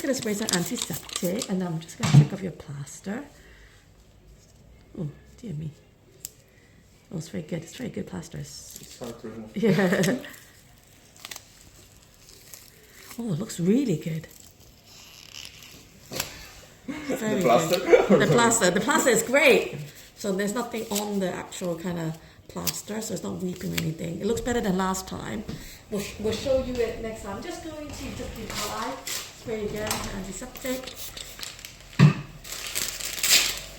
going to spray some antiseptic, and then I'm just going to take off your plaster. Oh, dear me. Oh, it's very good. It's very good plaster. It's hard to remove. Yeah. Oh, it looks really good. Very The plaster? Good. The plaster is great. So there's nothing on the actual kind of plaster, so it's not weeping or anything. It looks better than last time. We'll show you it next time. I'm just going to just apply, spray again, antiseptic.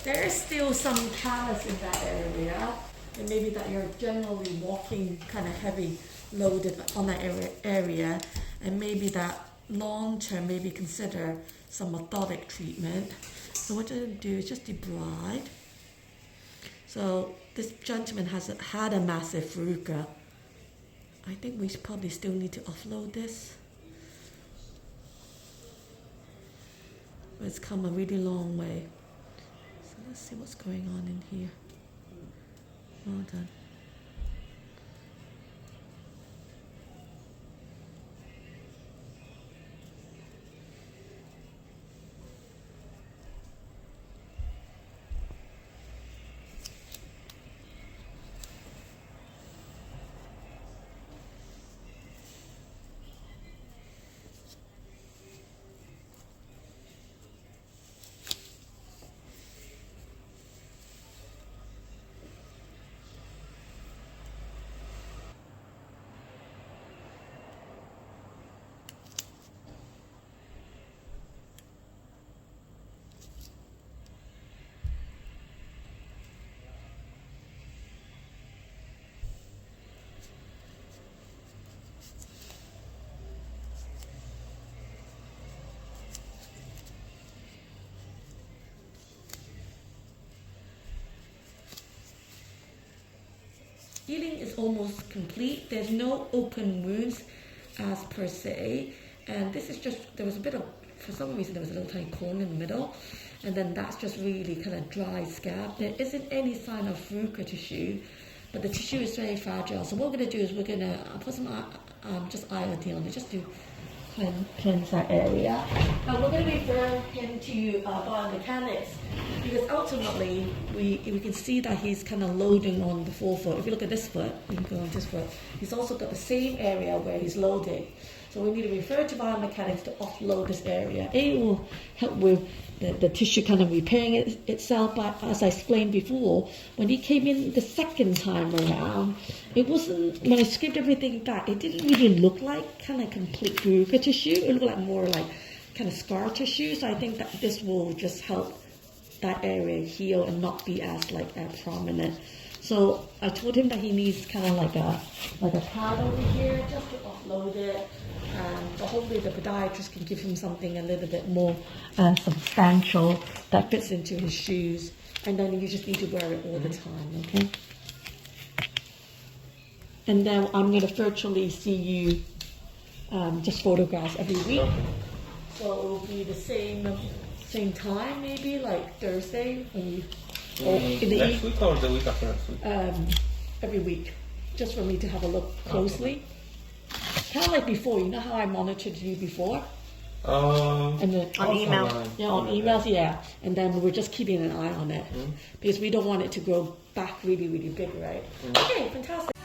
There is still some callus in that area, and maybe that you're generally walking kind of heavy loaded on that area, and maybe that long term maybe consider some methodic treatment. So what I'm going to do is just debride. So this gentleman has had a massive verruca. I think we probably still need to offload this. But it's come a really long way. So let's see what's going on in here. Well done. Healing is almost complete. There's no open wounds as per se, and this is just, there was a bit of, for some reason there was a little tiny corn in the middle, and then that's just really kind of dry scab. There isn't any sign of verruca tissue, but the tissue is very fragile. So what we're going to do is we're going to put some just iodine on it, just to cleanse that area. Now we're going to refer him to biomechanics, because ultimately we can see that he's kind of loading on the forefoot. If you look at this foot, you can go on this foot, he's also got the same area where he's loading. So we need to refer to biomechanics to offload this area. It will help with the tissue kind of repairing itself. But as I explained before, when he came in the second time around, it wasn't, when I stripped everything back, it didn't really look like kind of complete verruca tissue. It looked like more like kind of scar tissue. So I think that this will just help that area heal and not be as prominent. So I told him that he needs kind of like a pad over here just to offload it. But hopefully the podiatrist can give him something a little bit more substantial that fits into his shoes, and then you just need to wear it all the time, okay? And then I'm going to virtually see you just photographs every week. So it will be the same time, maybe like Thursday, or in the next week or the week after next week? Every week, just for me to have a look closely. Kind of like before, you know how I monitored you before? And then on email. Yeah, on emails, yeah. And then we're just keeping an eye on it because we don't want it to grow back really, really big, right? Okay, fantastic.